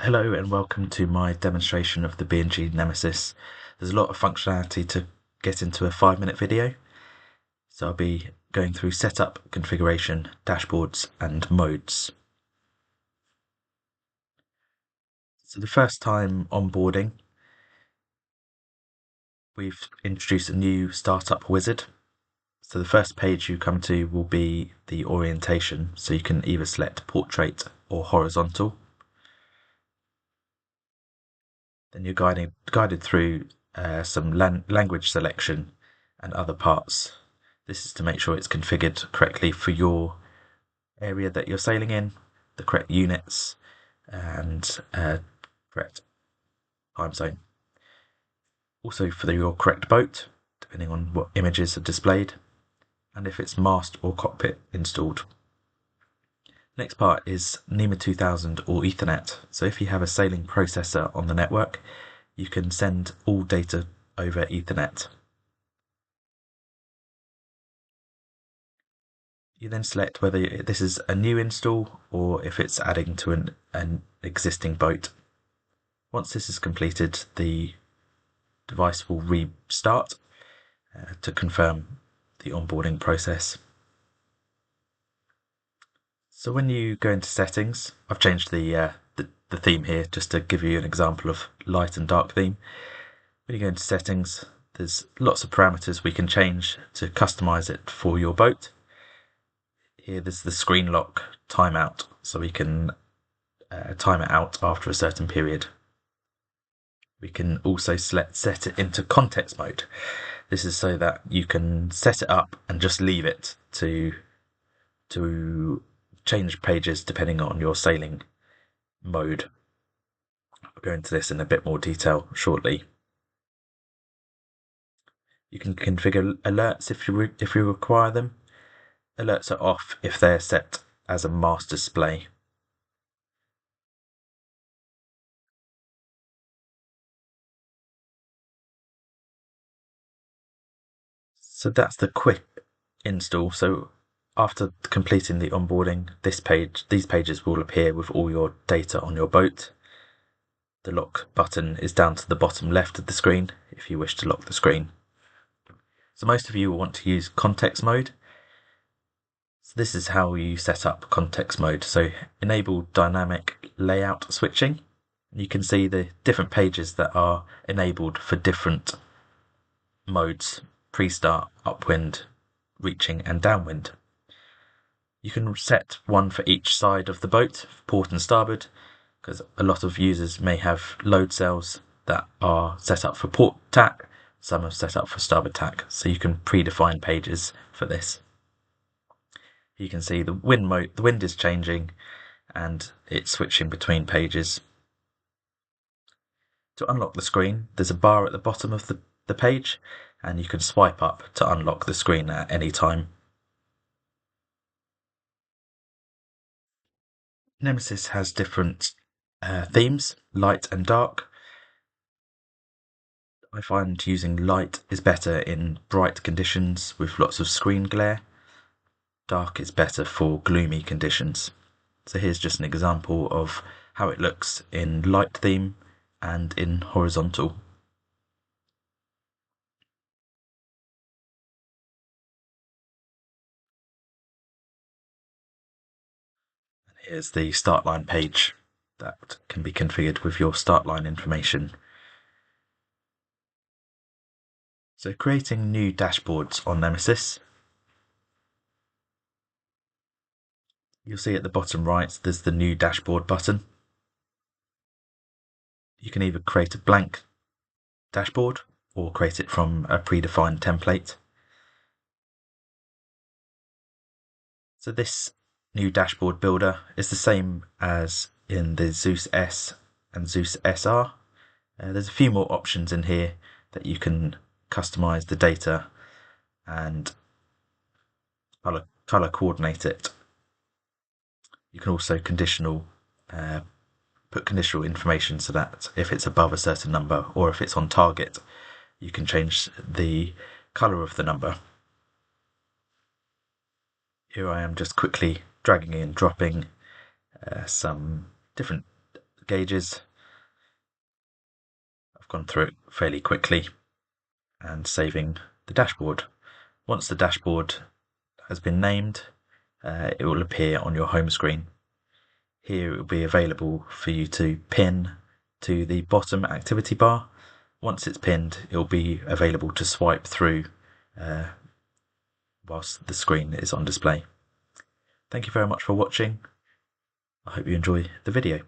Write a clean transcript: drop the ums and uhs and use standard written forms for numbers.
Hello and welcome to my demonstration of the B&G Nemesis. There's a lot of functionality to get into a 5-minute video, so I'll be going through setup, configuration, dashboards and modes. So the first time onboarding, we've introduced a new startup wizard. So the first page you come to will be the orientation, so you can either select portrait or horizontal. Then you're guided through some language selection and other parts. This is to make sure it's configured correctly for your area that you're sailing in, the correct units and correct time zone. Also for your correct boat, depending on what images are displayed, and if it's mast or cockpit installed. Next part is NEMA 2000 or Ethernet. So if you have a sailing processor on the network, you can send all data over Ethernet. You then select whether this is a new install or if it's adding to an existing boat. Once this is completed, the device will restart to confirm the onboarding process. So when you go into settings, I've changed the theme here just to give you an example of light and dark theme. When you go into settings, there's lots of parameters we can change to customize it for your boat. Here there's the screen lock timeout, so we can time it out after a certain period. We can also set it into context mode. This is so that you can set it up and just leave it to change pages depending on your sailing mode. I'll go into this in a bit more detail shortly. You can configure alerts if you require them. Alerts are off if they're set as a mast display. So that's the quick install. So after completing the onboarding, these pages will appear with all your data on your boat. The lock button is down to the bottom left of the screen if you wish to lock the screen. So most of you will want to use context mode. So this is how you set up context mode. So enable dynamic layout switching. You can see the different pages that are enabled for different modes: pre-start, upwind, reaching and downwind. You can set one for each side of the boat, port and starboard, because a lot of users may have load cells that are set up for port tack, some are set up for starboard tack, so you can predefine pages for this. You can see the wind is changing and it's switching between pages. To unlock the screen, there's a bar at the bottom of the page, and you can swipe up to unlock the screen at any time. Nemesis has different themes, light and dark. I find using light is better in bright conditions with lots of screen glare. Dark is better for gloomy conditions. So here's just an example of how it looks in light theme and in horizontal. Here's the start line page that can be configured with your start line information. So creating new dashboards on Nemesis. You'll see at the bottom right there's the new dashboard button. You can either create a blank dashboard or create it from a predefined template. So this new dashboard builder is the same as in the Zeus S and Zeus SR. There's a few more options in here that you can customize the data and color coordinate it. You can also put conditional information so that if it's above a certain number or if it's on target, you can change the color of the number. Here I am just quickly dragging and dropping some different gauges. I've gone through it fairly quickly and saving the dashboard. Once the dashboard has been named, it will appear on your home screen. Here it will be available for you to pin to the bottom activity bar. Once it's pinned, it will be available to swipe through whilst the screen is on display. Thank you very much for watching. I hope you enjoy the video.